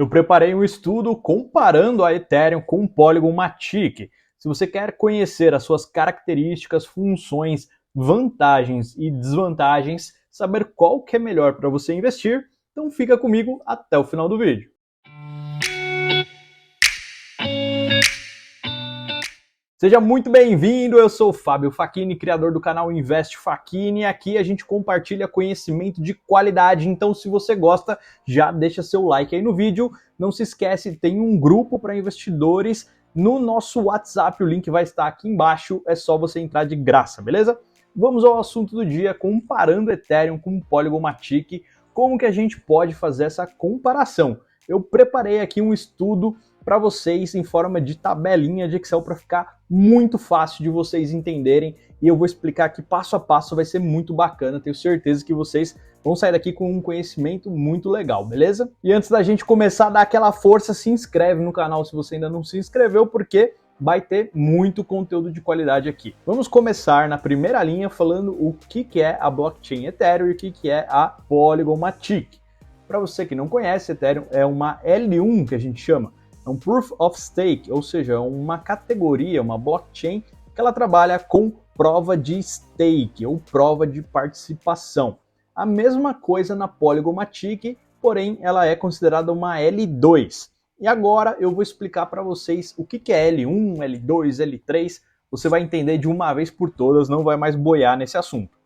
Eu preparei um estudo comparando a Ethereum com o Polygon Matic. Se você quer conhecer as suas características, funções, vantagens e desvantagens, saber qual que é melhor para você investir, então fica comigo até o final do vídeo. Seja muito bem-vindo, eu sou o Fábio Facchini, criador do canal Invest Facchini, e aqui a gente compartilha conhecimento de qualidade, então se você gosta, já deixa seu like aí no vídeo, não se esquece, tem um grupo para investidores no nosso WhatsApp, o link vai estar aqui embaixo, é só você entrar de graça, beleza? Vamos ao assunto do dia, comparando Ethereum com o Polygon Matic, como que a gente pode fazer essa comparação? Eu preparei aqui um estudo para vocês em forma de tabelinha de Excel para ficar muito fácil de vocês entenderem e eu vou explicar aqui passo a passo, vai ser muito bacana, tenho certeza que vocês vão sair daqui com um conhecimento muito legal, beleza? E antes da gente começar a dar aquela força, se inscreve no canal se você ainda não se inscreveu, porque vai ter muito conteúdo de qualidade aqui. Vamos começar na primeira linha falando o que é a blockchain Ethereum e o que é a Polygon Matic. Para você que não conhece, Ethereum é uma L1 que a gente chama. É um Proof of Stake, ou seja, uma categoria, uma blockchain que ela trabalha com prova de stake, ou prova de participação. A mesma coisa na Polygon Matic, porém ela é considerada uma L2. E agora eu vou explicar para vocês o que é L1, L2, L3, você vai entender de uma vez por todas, não vai mais boiar nesse assunto.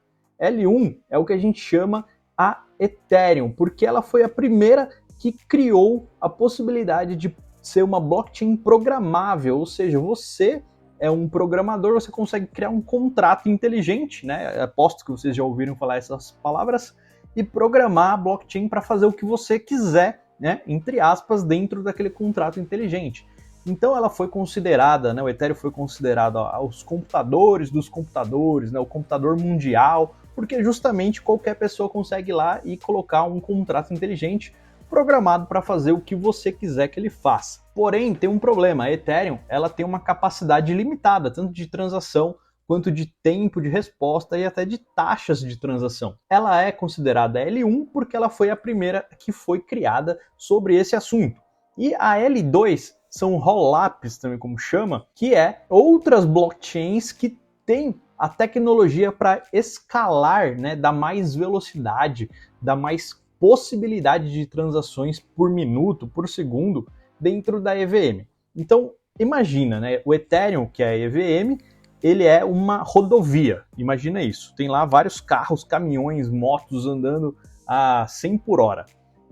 L1 é o que a gente chama a Ethereum, porque ela foi a primeira que criou a possibilidade de ser uma blockchain programável, ou seja, você é um programador, você consegue criar um contrato inteligente, né? Aposto que vocês já ouviram falar essas palavras, e programar a blockchain para fazer o que você quiser, né? Entre aspas, dentro daquele contrato inteligente. Então ela foi considerada, né? O Ethereum foi considerado aos computadores dos computadores, né? O computador mundial, porque justamente qualquer pessoa consegue ir lá e colocar um contrato inteligente programado para fazer o que você quiser que ele faça. Porém, tem um problema, a Ethereum ela tem uma capacidade limitada, tanto de transação quanto de tempo de resposta e até de taxas de transação. Ela é considerada L1 porque ela foi a primeira que foi criada sobre esse assunto. E a L2 são rollups, também como chama, que é outras blockchains que têm a tecnologia para escalar, né, dar mais velocidade, dar mais possibilidade de transações por minuto, por segundo, dentro da EVM. Então, imagina, né? O Ethereum, que é a EVM, ele é uma rodovia. Imagina isso. Tem lá vários carros, caminhões, motos andando a 100 por hora.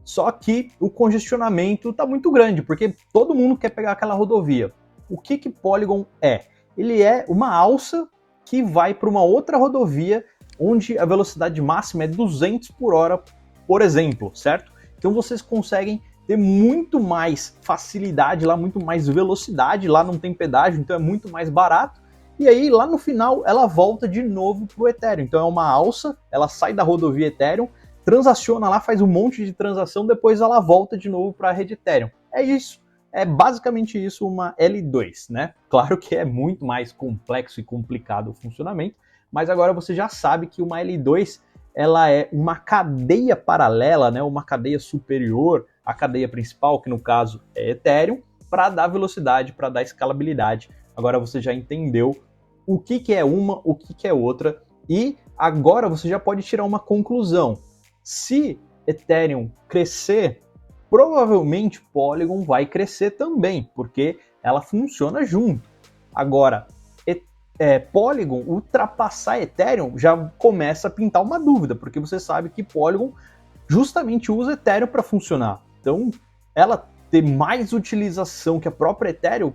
Só que o congestionamento está muito grande, porque todo mundo quer pegar aquela rodovia. O que Polygon é? Ele é uma alça que vai para uma outra rodovia, onde a velocidade máxima é 200 por hora, por exemplo, certo? Então vocês conseguem ter muito mais facilidade lá, muito mais velocidade, lá não tem pedágio, então é muito mais barato, e aí lá no final ela volta de novo pro Ethereum, então é uma alça, ela sai da rodovia Ethereum, transaciona lá, faz um monte de transação, depois ela volta de novo para a rede Ethereum. É isso, é basicamente isso uma L2, né? Claro que é muito mais complexo e complicado o funcionamento, mas agora você já sabe que uma L2 ela é uma cadeia paralela, né, uma cadeia superior à cadeia principal, que no caso é Ethereum, para dar velocidade, para dar escalabilidade. Agora você já entendeu o que é uma, o que é outra, e agora você já pode tirar uma conclusão. Se Ethereum crescer, provavelmente Polygon vai crescer também, porque ela funciona junto. Agora, Polygon ultrapassar Ethereum já começa a pintar uma dúvida, porque você sabe que Polygon justamente usa Ethereum para funcionar. Então, ela ter mais utilização que a própria Ethereum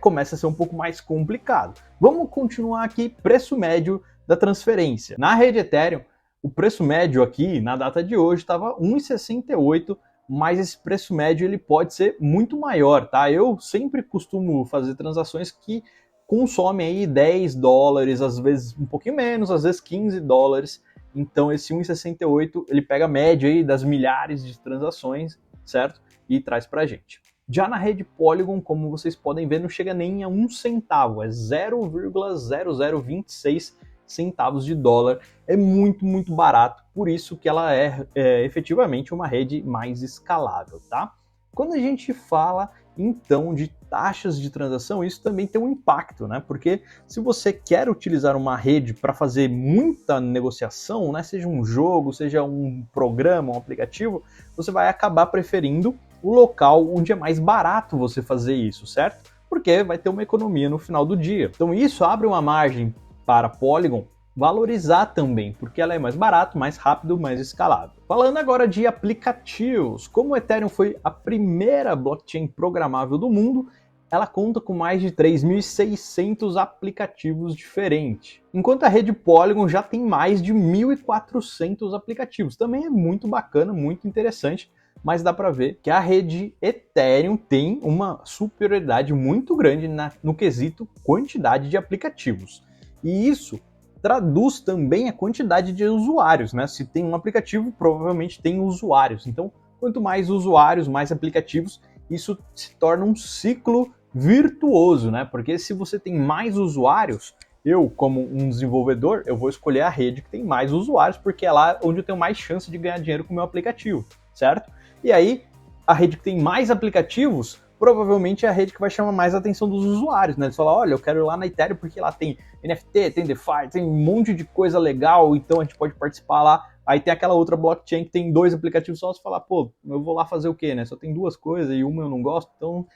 começa a ser um pouco mais complicado. Vamos continuar aqui, preço médio da transferência. Na rede Ethereum, o preço médio aqui, na data de hoje, estava 1,68, mas esse preço médio ele pode ser muito maior, tá? Eu sempre costumo fazer transações que consomem aí 10 dólares, às vezes um pouquinho menos, às vezes 15 dólares. Então esse 1,68 ele pega a média aí das milhares de transações, certo? E traz pra gente. Já na rede Polygon, como vocês podem ver, não chega nem a 1 centavo, é 0,0026 centavos de dólar. É muito, muito barato, por isso que ela é efetivamente uma rede mais escalável, tá? Quando a gente fala então de taxas de transação, isso também tem um impacto, né? Porque se você quer utilizar uma rede para fazer muita negociação, né, seja um jogo, seja um programa, um aplicativo, você vai acabar preferindo o local onde é mais barato você fazer isso, certo? Porque vai ter uma economia no final do dia. Então isso abre uma margem para Polygon valorizar também, porque ela é mais barato, mais rápido, mais escalável. Falando agora de aplicativos, como o Ethereum foi a primeira blockchain programável do mundo, ela conta com mais de 3.600 aplicativos diferentes. Enquanto a rede Polygon já tem mais de 1.400 aplicativos. Também é muito bacana, muito interessante, mas dá para ver que a rede Ethereum tem uma superioridade muito grande no quesito quantidade de aplicativos. E isso traduz também a quantidade de usuários, né? Se tem um aplicativo, provavelmente tem usuários. Então, quanto mais usuários, mais aplicativos, isso se torna um ciclo virtuoso, né? Porque se você tem mais usuários, eu, como um desenvolvedor, eu vou escolher a rede que tem mais usuários, porque é lá onde eu tenho mais chance de ganhar dinheiro com o meu aplicativo, certo? E aí, a rede que tem mais aplicativos, provavelmente é a rede que vai chamar mais a atenção dos usuários, né? Eles falam, olha, eu quero ir lá na Ethereum porque lá tem NFT, tem DeFi, tem um monte de coisa legal, então a gente pode participar lá. Aí tem aquela outra blockchain que tem 2 aplicativos só, você fala, pô, eu vou lá fazer o quê, né? Só tem 2 coisas e uma eu não gosto, então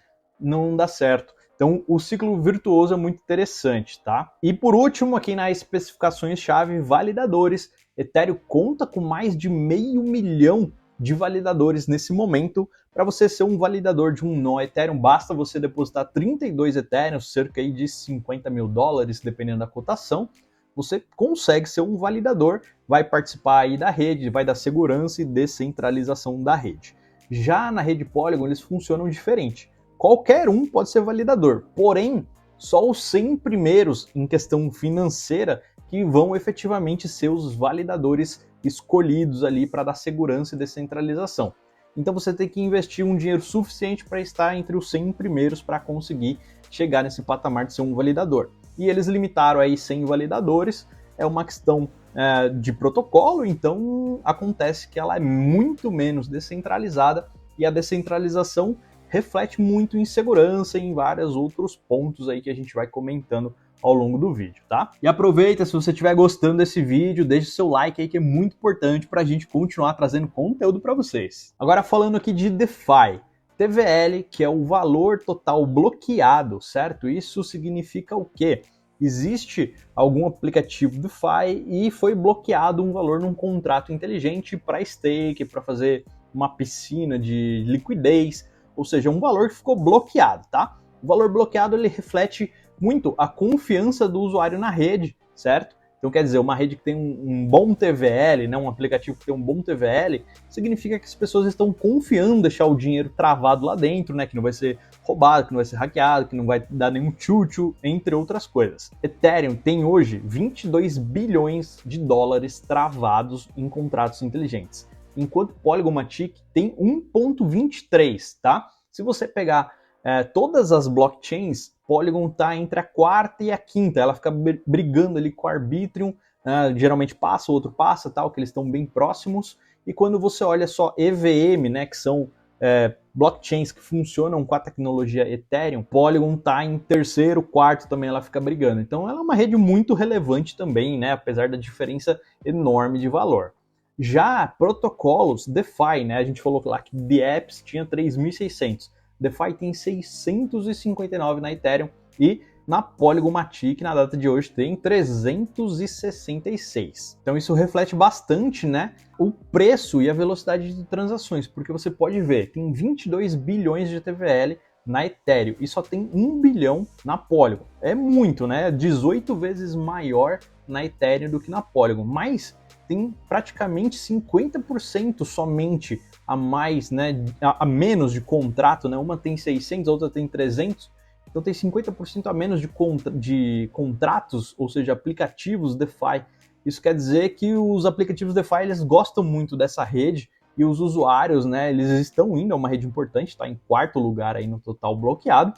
não dá certo. Então o ciclo virtuoso é muito interessante, tá? E por último, aqui nas especificações-chave, validadores. Ethereum conta com mais de 500 mil de validadores nesse momento. Para você ser um validador de um nó Ethereum, basta você depositar 32 Ethereum, cerca de $50 mil, dependendo da cotação. Você consegue ser um validador, vai participar aí da rede, vai dar segurança e descentralização da rede. Já na rede Polygon, eles funcionam diferente. Qualquer um pode ser validador, porém, só os 100 primeiros em questão financeira que vão efetivamente ser os validadores escolhidos ali para dar segurança e descentralização. Então você tem que investir um dinheiro suficiente para estar entre os 100 primeiros para conseguir chegar nesse patamar de ser um validador. E eles limitaram aí 100 validadores, é uma questão de protocolo, então acontece que ela é muito menos descentralizada e a descentralização reflete muito em segurança e em vários outros pontos aí que a gente vai comentando ao longo do vídeo, tá? E aproveita, se você estiver gostando desse vídeo, deixe seu like aí que é muito importante para a gente continuar trazendo conteúdo para vocês. Agora falando aqui de DeFi, TVL, que é o valor total bloqueado, certo? Isso significa o quê? Existe algum aplicativo DeFi e foi bloqueado um valor num contrato inteligente para stake, para fazer uma piscina de liquidez, ou seja, um valor que ficou bloqueado, tá? O valor bloqueado ele reflete muito a confiança do usuário na rede, certo? Então quer dizer, uma rede que tem um bom TVL, né, um aplicativo que tem um bom TVL, significa que as pessoas estão confiando em deixar o dinheiro travado lá dentro, né, que não vai ser roubado, que não vai ser hackeado, que não vai dar nenhum tchutchu, entre outras coisas. Ethereum tem hoje 22 bilhões de dólares travados em contratos inteligentes, enquanto Polygon Matic tem 1,23, tá? Se você pegar todas as blockchains, Polygon está entre a quarta e a quinta, ela fica brigando ali com o Arbitrum, geralmente passa, o outro passa, tal, que eles estão bem próximos, e quando você olha só EVM, né, que são blockchains que funcionam com a tecnologia Ethereum, Polygon está em terceiro, quarto também ela fica brigando, então ela é uma rede muito relevante também, né, apesar da diferença enorme de valor. Já protocolos DeFi, né, a gente falou lá que dApps tinha 3.600, DeFi tem 659 na Ethereum e na Polygon Matic, na data de hoje, tem 366. Então isso reflete bastante, né, o preço e a velocidade de transações, porque você pode ver, tem 22 bilhões de TVL na Ethereum e só tem 1 bilhão na Polygon. É muito, né? 18 vezes maior na Ethereum do que na Polygon, mas tem praticamente 50% somente a mais, né, a menos de contrato, né? Uma tem 600, a outra tem 300, então tem 50% a menos de contratos, ou seja, aplicativos DeFi. Isso quer dizer que os aplicativos DeFi eles gostam muito dessa rede e os usuários, né, eles estão indo, é uma rede importante, está em quarto lugar aí no total bloqueado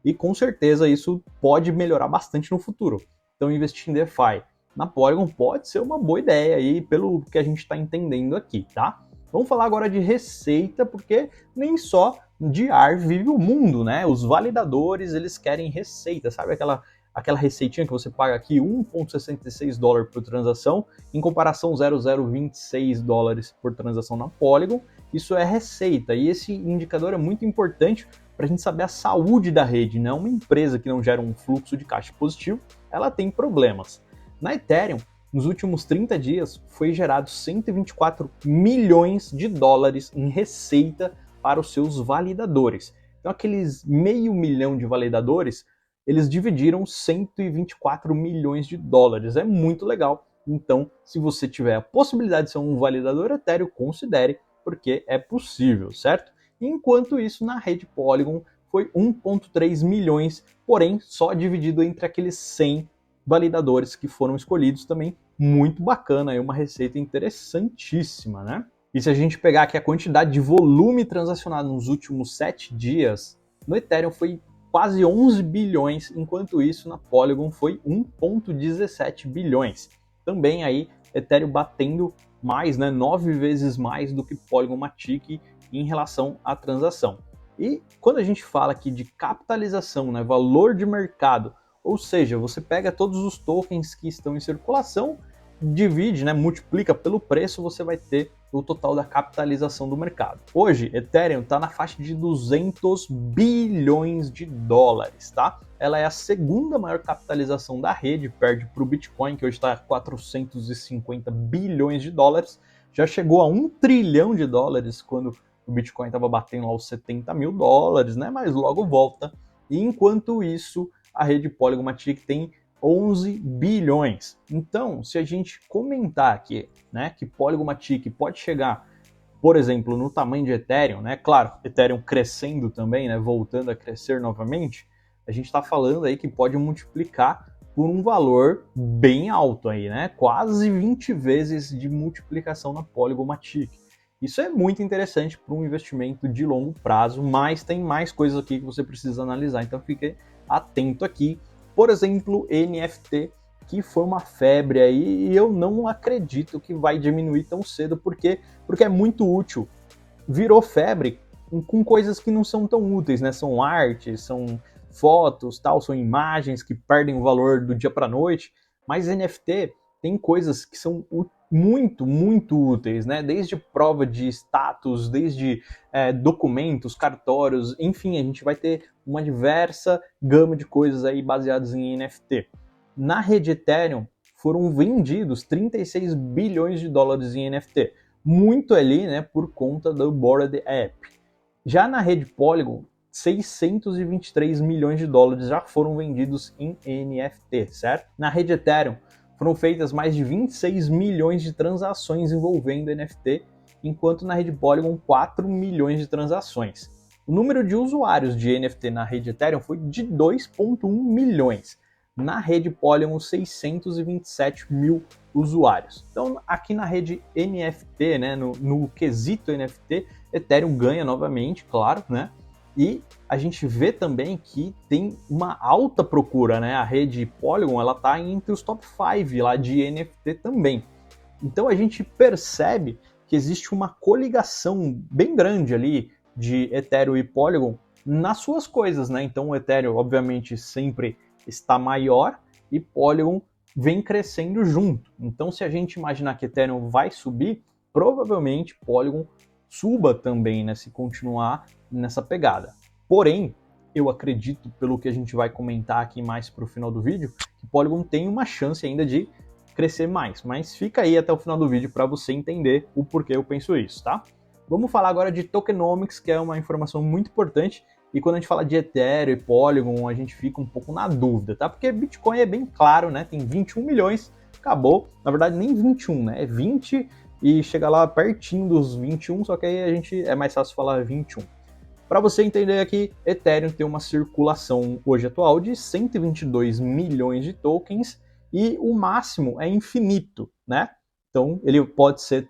e com certeza isso pode melhorar bastante no futuro. Então investir em DeFi na Polygon pode ser uma boa ideia aí, pelo que a gente está entendendo aqui, tá? Vamos falar agora de receita, porque nem só de ar vive o mundo, né? Os validadores, eles querem receita, sabe aquela receitinha que você paga aqui 1,66 dólares por transação, em comparação 0,026 dólares por transação na Polygon. Isso é receita, e esse indicador é muito importante para a gente saber a saúde da rede, né? Uma empresa que não gera um fluxo de caixa positivo, ela tem problemas. Na Ethereum, nos últimos 30 dias, foi gerado 124 milhões de dólares em receita para os seus validadores. Então, aqueles 500 mil de validadores, eles dividiram 124 milhões de dólares. É muito legal. Então, se você tiver a possibilidade de ser um validador Ethereum, considere, porque é possível, certo? Enquanto isso, na rede Polygon, foi 1,3 milhões, porém, só dividido entre aqueles 100 validadores que foram escolhidos também. Muito bacana, é uma receita interessantíssima, né? E se a gente pegar aqui a quantidade de volume transacionado nos últimos 7 dias, no Ethereum foi quase 11 bilhões, enquanto isso na Polygon foi 1,17 bilhões. Também aí Ethereum batendo mais, né, 9 vezes mais do que Polygon Matic em relação à transação. E quando a gente fala aqui de capitalização, né, valor de mercado, ou seja, você pega todos os tokens que estão em circulação, divide, né, multiplica pelo preço, você vai ter o total da capitalização do mercado. Hoje, Ethereum está na faixa de 200 bilhões de dólares, tá? Ela é a segunda maior capitalização da rede, perde para o Bitcoin, que hoje está a 450 bilhões de dólares. Já chegou a 1 trilhão de dólares quando o Bitcoin estava batendo lá os 70 mil dólares, né? Mas logo volta. E enquanto isso, a rede Polygon Matic tem 11 bilhões. Então, se a gente comentar aqui, né, que Polygon Matic pode chegar, por exemplo, no tamanho de Ethereum, né? Claro, Ethereum crescendo também, né, voltando a crescer novamente, a gente está falando aí que pode multiplicar por um valor bem alto aí, né? Quase 20 vezes de multiplicação na Polygon Matic. Isso é muito interessante para um investimento de longo prazo, mas tem mais coisas aqui que você precisa analisar, então fique atento aqui. Por exemplo, NFT, que foi uma febre aí, e eu não acredito que vai diminuir tão cedo, porque é muito útil. Virou febre com coisas que não são tão úteis, né? São artes, são fotos, tal, são imagens que perdem o valor do dia para a noite, mas NFT tem coisas que são muito, muito úteis, né? Desde prova de status, desde documentos, cartórios, enfim, a gente vai ter uma diversa gama de coisas aí baseadas em NFT. Na rede Ethereum foram vendidos 36 bilhões de dólares em NFT, muito ali, né, por conta do Bored App. Já na rede Polygon, 623 milhões de dólares já foram vendidos em NFT, certo? Na rede Ethereum, foram feitas mais de 26 milhões de transações envolvendo NFT, enquanto na rede Polygon 4 milhões de transações. O número de usuários de NFT na rede Ethereum foi de 2,1 milhões. Na rede Polygon, 627 mil usuários. Então, aqui na rede NFT, né, no quesito NFT, Ethereum ganha novamente, claro, né? E a gente vê também que tem uma alta procura, né? A rede Polygon, ela tá entre os top 5 lá de NFT também. Então a gente percebe que existe uma coligação bem grande ali de Ethereum e Polygon nas suas coisas, né? Então o Ethereum, obviamente, sempre está maior e Polygon vem crescendo junto. Então se a gente imaginar que Ethereum vai subir, provavelmente Polygon suba também, né, se continuar nessa pegada. Porém, eu acredito, pelo que a gente vai comentar aqui mais para o final do vídeo, que Polygon tem uma chance ainda de crescer mais, mas fica aí até o final do vídeo para você entender o porquê eu penso isso, tá? Vamos falar agora de tokenomics, que é uma informação muito importante, e quando a gente fala de Ethereum e Polygon, a gente fica um pouco na dúvida, tá? Porque Bitcoin é bem claro, né? Tem 21 milhões, acabou. Na verdade, nem 21, né? É 20 e chega lá pertinho dos 21, só que aí a gente é mais fácil falar 21. Para você entender aqui, Ethereum tem uma circulação hoje atual de 122 milhões de tokens e o máximo é infinito, né? Então ele pode ser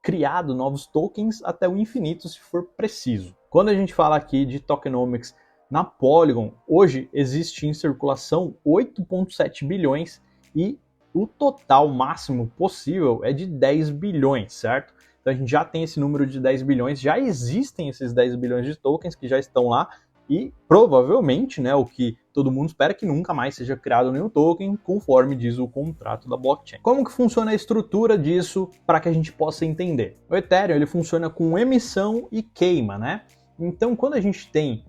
criado novos tokens até o infinito se for preciso. Quando a gente fala aqui de tokenomics na Polygon, hoje existe em circulação 8,7 bilhões e o total máximo possível é de 10 bilhões, certo? Então a gente já tem esse número de 10 bilhões, já existem esses 10 bilhões de tokens que já estão lá, e provavelmente, né, o que todo mundo espera que nunca mais seja criado nenhum token, conforme diz o contrato da blockchain. Como que funciona a estrutura disso para que a gente possa entender? O Ethereum ele funciona com emissão e queima, né? Então quando a gente tem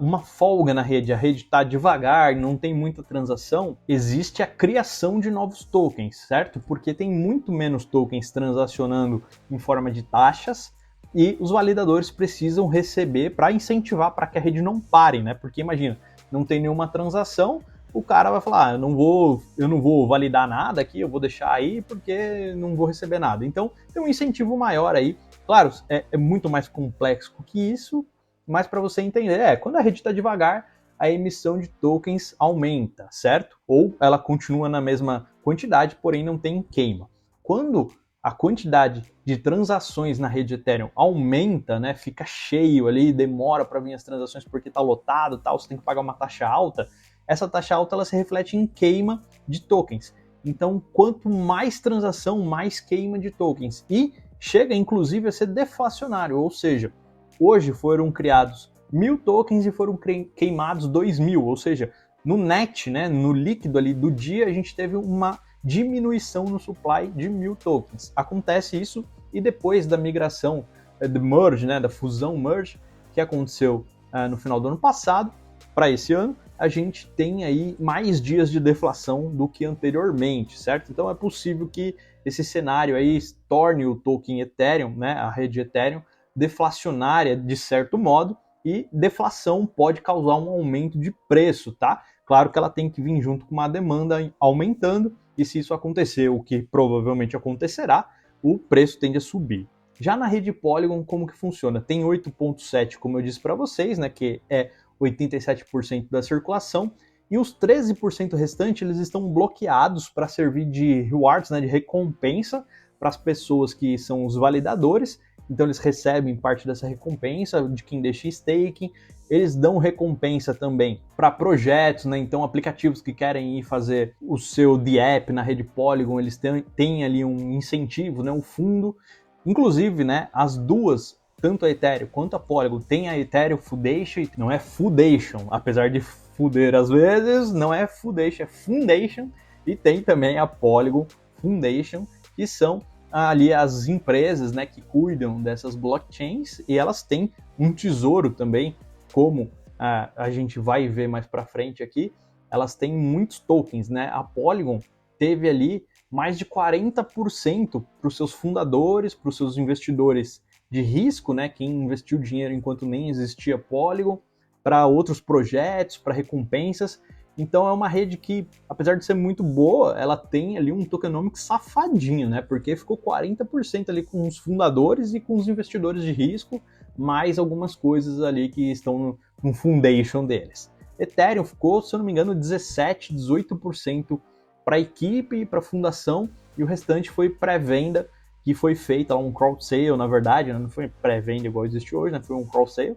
uma folga na rede, a rede está devagar, não tem muita transação, existe a criação de novos tokens, certo? Porque tem muito menos tokens transacionando em forma de taxas, e os validadores precisam receber para incentivar para que a rede não pare, né? Porque imagina, não tem nenhuma transação, o cara vai falar, eu não vou validar nada aqui, eu vou deixar aí porque não vou receber nada. Então tem um incentivo maior aí. Claro, é muito mais complexo que isso, mas para você entender, quando a rede está devagar, a emissão de tokens aumenta, certo? Ou ela continua na mesma quantidade, porém não tem queima. Quando a quantidade de transações na rede Ethereum aumenta, né, fica cheio ali, demora para vir as transações porque está lotado, tal, você tem que pagar uma taxa alta, essa taxa alta ela se reflete em queima de tokens. Então, quanto mais transação, mais queima de tokens. E chega, inclusive, a ser deflacionário, ou seja, hoje foram criados 1.000 tokens e foram queimados 2.000, ou seja, no net, né, no líquido ali do dia, a gente teve uma diminuição no supply de 1.000 tokens. Acontece isso e depois da migração, do merge, né, da fusão merge, que aconteceu no final do ano passado, para esse ano, a gente tem aí mais dias de deflação do que anteriormente, certo? Então é possível que esse cenário aí torne o token Ethereum, né, a rede Ethereum, deflacionária de certo modo, e deflação pode causar um aumento de preço, tá? Claro que ela tem que vir junto com uma demanda aumentando, e se isso acontecer, o que provavelmente acontecerá, o preço tende a subir. Já na rede Polygon, como que funciona? Tem 8.7, como eu disse para vocês, né, que é 87% da circulação, e os 13% restantes eles estão bloqueados para servir de rewards, né, de recompensa para as pessoas que são os validadores. Então eles recebem parte dessa recompensa de quem deixa staking. Eles dão recompensa também para projetos, né? Então aplicativos que querem ir fazer o seu DApp na rede Polygon, eles têm ali um incentivo, né? Um fundo. Inclusive, né, as duas, tanto a Ethereum quanto a Polygon, tem a Ethereum Foundation, não é Foundation, apesar de fuder às vezes, não é Foundation, é Foundation, e tem também a Polygon Foundation, que são ali as empresas, né, que cuidam dessas blockchains, e elas têm um tesouro também, como a gente vai ver mais para frente aqui, elas têm muitos tokens, né? A Polygon teve ali mais de 40% para os seus fundadores, para os seus investidores de risco, né? Quem investiu dinheiro enquanto nem existia Polygon, para outros projetos, para recompensas. Então é uma rede que, apesar de ser muito boa, ela tem ali um tokenomics safadinho, né? Porque ficou 40% ali com os fundadores e com os investidores de risco, mais algumas coisas ali que estão no foundation deles. Ethereum ficou, se eu não me engano, 17, 18% para a equipe e para a fundação, e o restante foi pré-venda, que foi feita um crowd sale, na verdade, né? Não foi pré-venda igual existe hoje, né? Foi um crowd sale,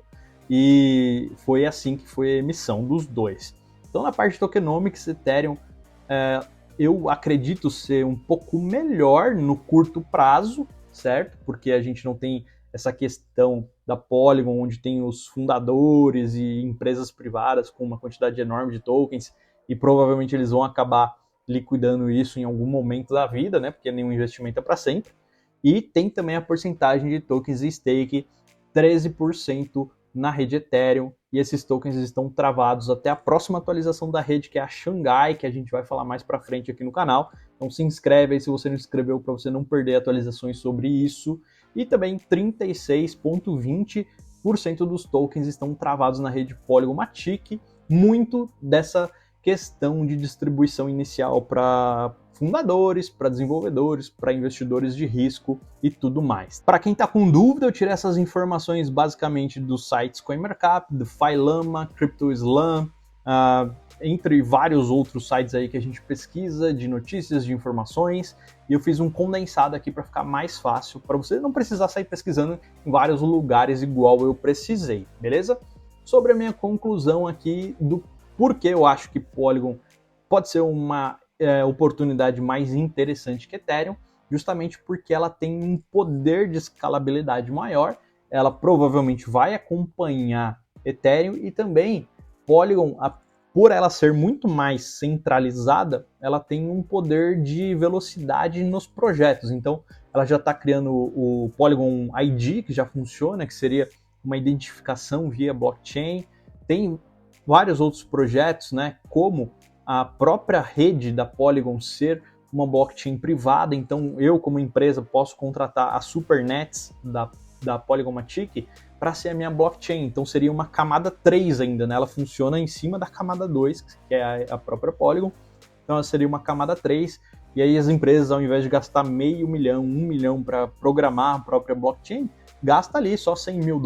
e foi assim que foi a emissão dos dois. Então, na parte de tokenomics, Ethereum, eu acredito ser um pouco melhor no curto prazo, certo? Porque a gente não tem essa questão da Polygon, onde tem os fundadores e empresas privadas com uma quantidade enorme de tokens, e provavelmente eles vão acabar liquidando isso em algum momento da vida, né? Porque nenhum investimento é para sempre. E tem também a porcentagem de tokens e stake, 13% na rede Ethereum, e esses tokens estão travados até a próxima atualização da rede, que é a Shanghai, que a gente vai falar mais para frente aqui no canal. Então se inscreve aí se você não se inscreveu, para você não perder atualizações sobre isso. E também 36,20% dos tokens estão travados na rede Polygon Matic, muito dessa questão de distribuição inicial para fundadores, para desenvolvedores, para investidores de risco e tudo mais. Para quem está com dúvida, eu tirei essas informações basicamente dos sites CoinMarkup, do Philama, CryptoSlam, entre vários outros sites aí que a gente pesquisa de notícias, de informações, e eu fiz um condensado aqui para ficar mais fácil, para você não precisar sair pesquisando em vários lugares igual eu precisei, beleza? Sobre a minha conclusão aqui do porquê eu acho que Polygon pode ser uma oportunidade mais interessante que Ethereum, justamente porque ela tem um poder de escalabilidade maior, ela provavelmente vai acompanhar Ethereum e também Polygon, por ela ser muito mais centralizada, ela tem um poder de velocidade nos projetos. Então, ela já está criando o Polygon ID, que já funciona, que seria uma identificação via blockchain. Tem vários outros projetos, né, como a própria rede da Polygon ser uma blockchain privada. Então, eu, como empresa, posso contratar a Supernets da Polygon Matic para ser a minha blockchain. Então seria uma camada 3 ainda, né? Ela funciona em cima da camada 2, que é a própria Polygon. Então ela seria uma camada 3, e aí as empresas, ao invés de gastar $500 mil, $1 milhão para programar a própria blockchain, gasta ali só $100 mil,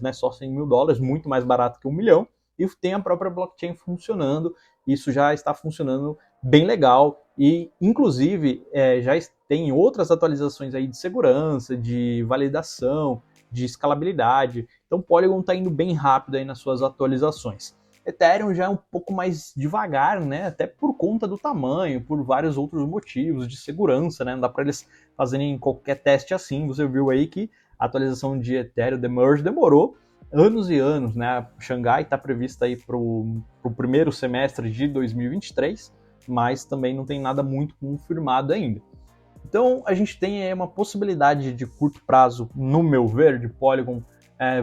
né? Só $100 mil, muito mais barato que $1 milhão, e tem a própria blockchain funcionando. Isso já está funcionando bem legal, e inclusive já tem outras atualizações aí de segurança, de validação, de escalabilidade. Então Polygon está indo bem rápido aí nas suas atualizações. Ethereum já é um pouco mais devagar, né? Até por conta do tamanho, por vários outros motivos de segurança, né? Não dá para eles fazerem qualquer teste assim. Você viu aí que a atualização de Ethereum, The Merge, demorou anos e anos, né? Xangai está prevista aí para o primeiro semestre de 2023, mas também não tem nada muito confirmado ainda. Então a gente tem aí uma possibilidade de curto prazo, no meu ver, de Polygon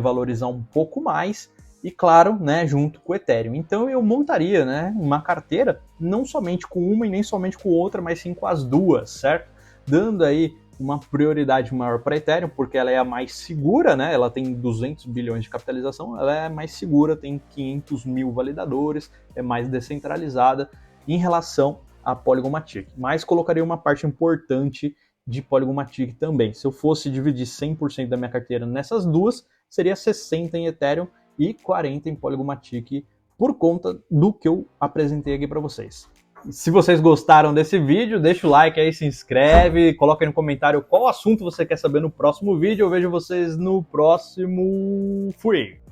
valorizar um pouco mais, e claro, né, junto com o Ethereum. Então eu montaria, né, uma carteira não somente com uma e nem somente com outra, mas sim com as duas, certo? Dando aí uma prioridade maior para Ethereum, porque ela é a mais segura, né? Ela tem 200 bilhões de capitalização, ela é mais segura, tem 500 mil validadores, é mais descentralizada em relação a Polygon Matic, mas colocaria uma parte importante de Polygon Matic também. Se eu fosse dividir 100% da minha carteira nessas duas, seria 60 em Ethereum e 40 em Polygon Matic, por conta do que eu apresentei aqui para vocês. Se vocês gostaram desse vídeo, deixa o like aí, se inscreve, coloca aí no comentário qual assunto você quer saber no próximo vídeo. Eu vejo vocês no próximo. Fui!